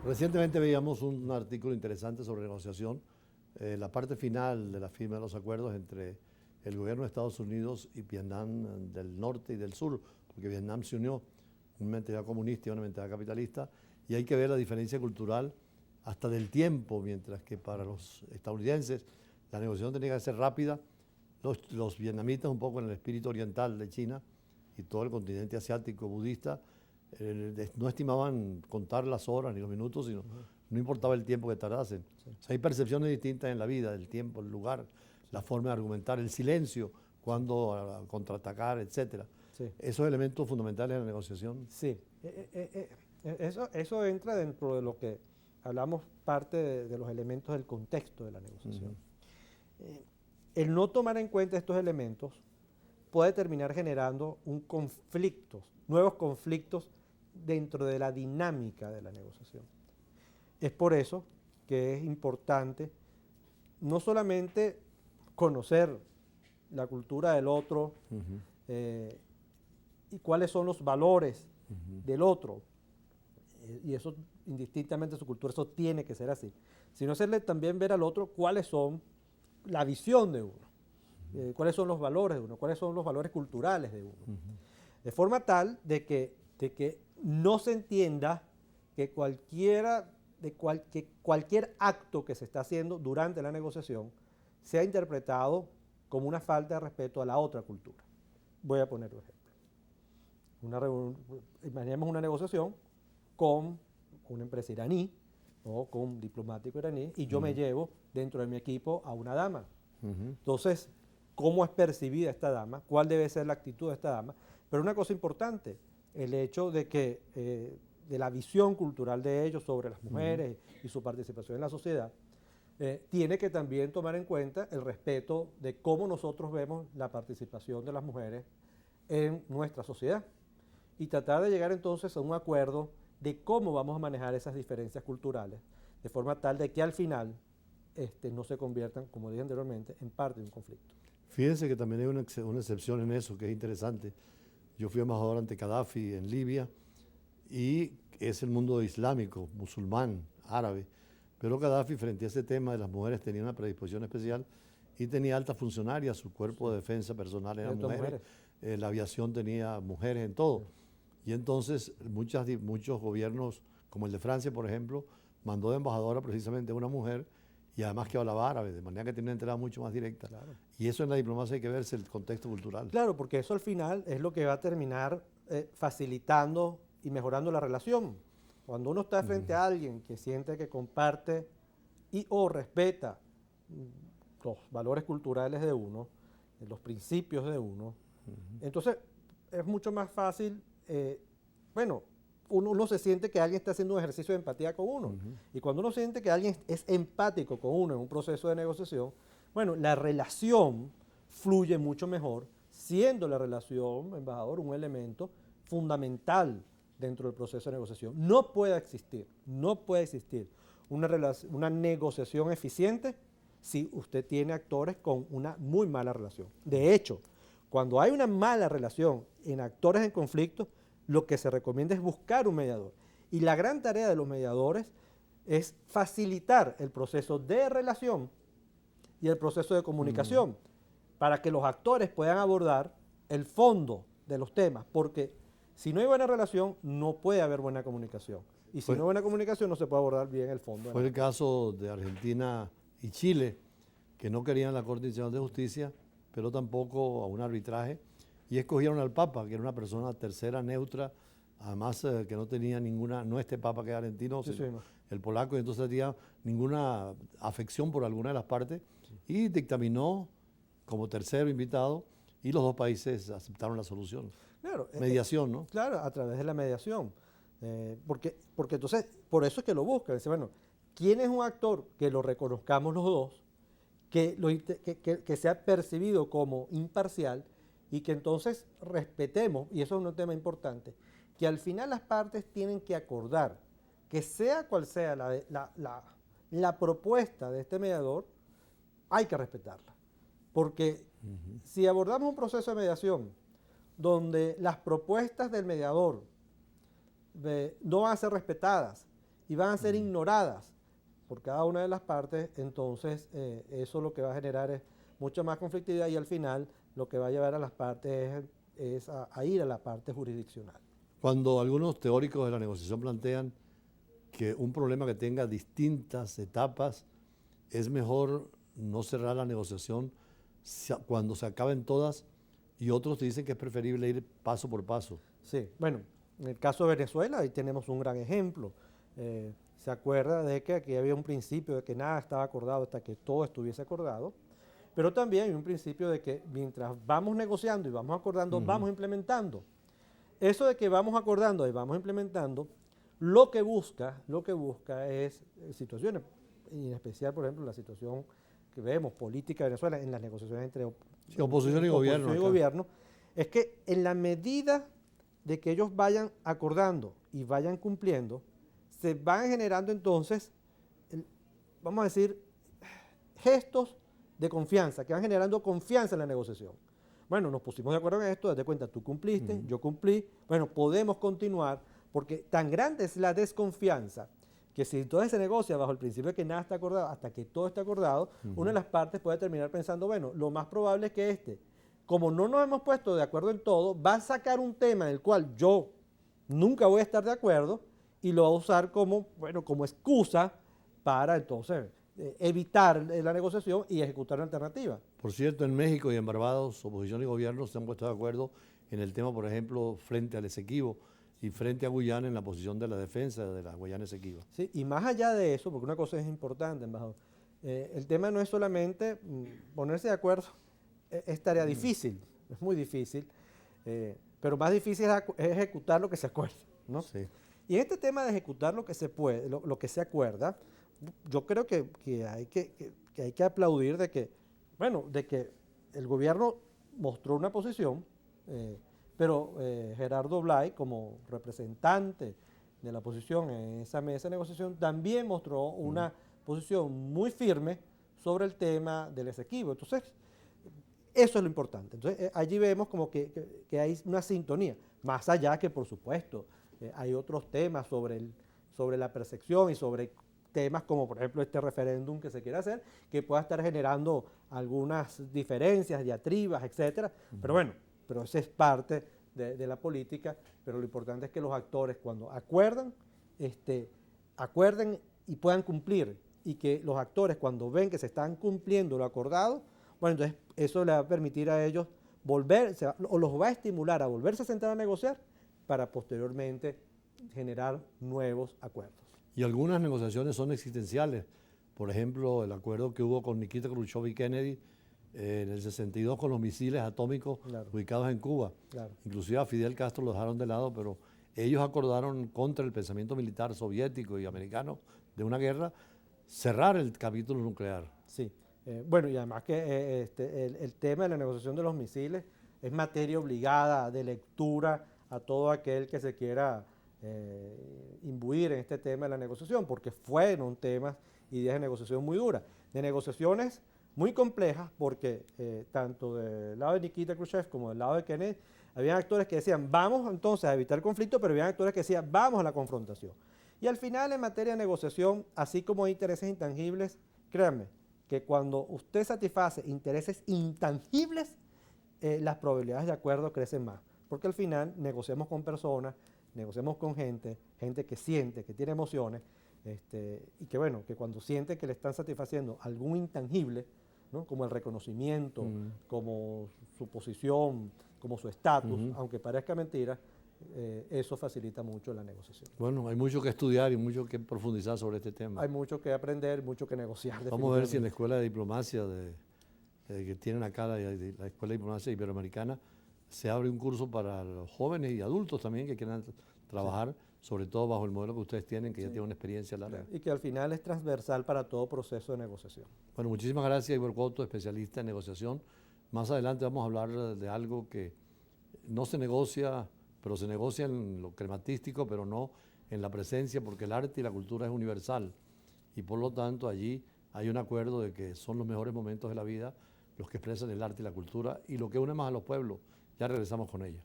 Recientemente veíamos un artículo interesante sobre negociación, la parte final de la firma de los acuerdos entre el gobierno de Estados Unidos y Vietnam del norte y del sur, porque Vietnam se unió una mentalidad comunista y una mentalidad capitalista, y hay que ver la diferencia cultural hasta del tiempo, mientras que para los estadounidenses la negociación tenía que ser rápida, los vietnamitas un poco en el espíritu oriental de China y todo el continente asiático budista, no estimaban contar las horas ni los minutos, sino no importaba el tiempo que tardasen. Sí. O sea, hay percepciones distintas en la vida, del tiempo, el lugar, la forma de argumentar, el silencio, cuándo contraatacar, etc. Sí. Esos elementos fundamentales de la negociación. Sí, eso entra dentro de lo que hablamos, parte de los elementos del contexto de la negociación. El no tomar en cuenta estos elementos puede terminar generando nuevos conflictos dentro de la dinámica de la negociación. Es por eso que es importante no solamente conocer la cultura del otro y cuáles son los valores del otro, y eso indistintamente de su cultura, eso tiene que ser así, sino hacerle también ver al otro cuáles son la visión de uno, cuáles son los valores de uno, cuáles son los valores culturales de uno. De forma tal de que no se entienda que cualquier acto que se está haciendo durante la negociación sea interpretado como una falta de respeto a la otra cultura. Voy a poner un ejemplo. Imaginemos una negociación con una empresa iraní o con un diplomático iraní y yo me llevo dentro de mi equipo a una dama. Entonces, ¿cómo es percibida esta dama? ¿Cuál debe ser la actitud de esta dama? Pero una cosa importante, el hecho de que de la visión cultural de ellos sobre las mujeres y su participación en la sociedad, tiene que también tomar en cuenta el respeto de cómo nosotros vemos la participación de las mujeres en nuestra sociedad y tratar de llegar entonces a un acuerdo de cómo vamos a manejar esas diferencias culturales, de forma tal de que al final no se conviertan, como dije anteriormente, en parte de un conflicto. Fíjense que también hay una excepción en eso, que es interesante. Yo fui embajador ante Gaddafi en Libia y es el mundo islámico, musulmán, árabe. Pero Gaddafi, frente a ese tema de las mujeres, tenía una predisposición especial y tenía altas funcionarias, su cuerpo de defensa personal eran mujeres, la aviación tenía mujeres en todo. Y entonces muchos gobiernos, como el de Francia, por ejemplo, mandó de embajadora precisamente a una mujer y además que hablaba árabe, de manera que tiene una entrada mucho más directa. Claro. Y eso en la diplomacia hay que verse el contexto cultural. Claro, porque eso al final es lo que va a terminar facilitando y mejorando la relación. Cuando uno está frente a alguien que siente que comparte y o respeta los valores culturales de uno, los principios de uno, entonces es mucho más fácil, uno se siente que alguien está haciendo un ejercicio de empatía con uno. Y cuando uno siente que alguien es empático con uno en un proceso de negociación, bueno, la relación fluye mucho mejor, siendo la relación, embajador, un elemento fundamental dentro del proceso de negociación. No puede existir una negociación eficiente si usted tiene actores con una muy mala relación. De hecho, cuando hay una mala relación en actores en conflicto, lo que se recomienda es buscar un mediador. Y la gran tarea de los mediadores es facilitar el proceso de relación y el proceso de comunicación para que los actores puedan abordar el fondo de los temas, porque si no hay buena relación, no puede haber buena comunicación. Y si no hay buena comunicación, no se puede abordar bien el fondo. Fue el caso de Argentina y Chile, que no querían la Corte Internacional de Justicia, pero tampoco a un arbitraje, y escogieron al Papa, que era una persona tercera, neutra, además que no tenía ninguna, no este Papa que es argentino, sino el polaco, y entonces tenía ninguna afección por alguna de las partes, y dictaminó como tercero invitado, y los dos países aceptaron la solución. Claro, mediación, ¿no? Claro, a través de la mediación. Porque entonces, por eso es que lo buscan. Dice, bueno, ¿quién es un actor que lo reconozcamos los dos, que sea percibido como imparcial y que entonces respetemos, y eso es un tema importante, que al final las partes tienen que acordar que sea cual sea la propuesta de este mediador, hay que respetarla. Porque si abordamos un proceso de mediación donde las propuestas del mediador no van a ser respetadas y van a ser ignoradas por cada una de las partes, entonces eso lo que va a generar es mucha más conflictividad y al final lo que va a llevar a las partes es a ir a la parte jurisdiccional. Cuando algunos teóricos de la negociación plantean que un problema que tenga distintas etapas es mejor no cerrar la negociación cuando se acaben todas, y otros dicen que es preferible ir paso por paso. Sí, bueno, en el caso de Venezuela ahí tenemos un gran ejemplo. Se acuerda de que aquí había un principio de que nada estaba acordado hasta que todo estuviese acordado, pero también hay un principio de que mientras vamos negociando y vamos acordando, vamos implementando. Eso de que vamos acordando y vamos implementando, lo que busca es situaciones, y en especial, por ejemplo, la situación que vemos política de Venezuela en las negociaciones entre oposición y gobierno, es que en la medida de que ellos vayan acordando y vayan cumpliendo, se van generando entonces, vamos a decir, gestos de confianza, que van generando confianza en la negociación. Bueno, nos pusimos de acuerdo en esto, date cuenta, tú cumpliste, yo cumplí, bueno, podemos continuar, porque tan grande es la desconfianza que si entonces se negocia bajo el principio de que nada está acordado, hasta que todo está acordado, una de las partes puede terminar pensando, bueno, lo más probable es que como no nos hemos puesto de acuerdo en todo, va a sacar un tema en el cual yo nunca voy a estar de acuerdo y lo va a usar como, bueno, como excusa para entonces evitar la negociación y ejecutar una alternativa. Por cierto, en México y en Barbados, oposición y gobierno se han puesto de acuerdo en el tema, por ejemplo, frente al Esequibo y frente a Guyana en la posición de la defensa de la Guayana Esequiba. Sí, y más allá de eso, porque una cosa es importante, embajador, el tema no es solamente ponerse de acuerdo, es tarea difícil, es muy difícil, pero más difícil es ejecutar lo que se acuerda, ¿no? Sí. Y en este tema de ejecutar lo que se puede, lo que se acuerda, yo creo que hay que aplaudir de que, bueno, de que el gobierno mostró una posición, pero Gerardo Blay, como representante de la oposición en esa mesa de negociación, también mostró una posición muy firme sobre el tema del Esequibo. Entonces, eso es lo importante. Entonces, allí vemos como que hay una sintonía, más allá que, por supuesto, hay otros temas sobre la percepción y sobre temas como, por ejemplo, este referéndum que se quiere hacer, que pueda estar generando algunas diferencias, diatribas, etcétera. Pero bueno, pero esa es parte de la política, pero lo importante es que los actores cuando acuerden y puedan cumplir, y que los actores cuando ven que se están cumpliendo lo acordado, bueno, entonces eso le va a permitir a ellos volverse, o los va a estimular a volverse a sentar a negociar para posteriormente generar nuevos acuerdos. Y algunas negociaciones son existenciales. Por ejemplo, el acuerdo que hubo con Nikita Khrushchev y Kennedy en el 62 con los misiles atómicos ubicados en Cuba. Claro. Inclusive a Fidel Castro lo dejaron de lado, pero ellos acordaron contra el pensamiento militar soviético y americano de una guerra cerrar el capítulo nuclear. Sí. Bueno, y además que el tema de la negociación de los misiles es materia obligada de lectura a todo aquel que se quiera imbuir en este tema de la negociación, porque fueron temas y ideas de negociación muy duras, de negociaciones muy complejas, porque tanto del lado de Nikita Khrushchev como del lado de Kennedy, habían actores que decían, vamos entonces a evitar el conflicto, pero habían actores que decían, vamos a la confrontación. Y al final, en materia de negociación, así como hay intereses intangibles, créanme, que cuando usted satisface intereses intangibles, las probabilidades de acuerdo crecen más, porque al final negociamos con personas, negociamos con gente que siente, que tiene emociones, y que bueno, que cuando siente que le están satisfaciendo algún intangible, ¿no? Como el reconocimiento, como su posición, como su estatus, aunque parezca mentira, eso facilita mucho la negociación. Bueno, hay mucho que estudiar y mucho que profundizar sobre este tema. Hay mucho que aprender, mucho que negociar. Vamos a ver si en la Escuela de Diplomacia que tienen acá, la Escuela de Diplomacia Iberoamericana, se abre un curso para los jóvenes y adultos también que quieran trabajar, sobre todo bajo el modelo que ustedes tienen, que ya tienen una experiencia larga. Y que al final es transversal para todo proceso de negociación. Bueno, muchísimas gracias, Igor Coto, especialista en negociación. Más adelante vamos a hablar de algo que no se negocia, pero se negocia en lo crematístico, pero no en la presencia, porque el arte y la cultura es universal. Y por lo tanto, allí hay un acuerdo de que son los mejores momentos de la vida los que expresan el arte y la cultura y lo que une más a los pueblos. Ya regresamos con ella.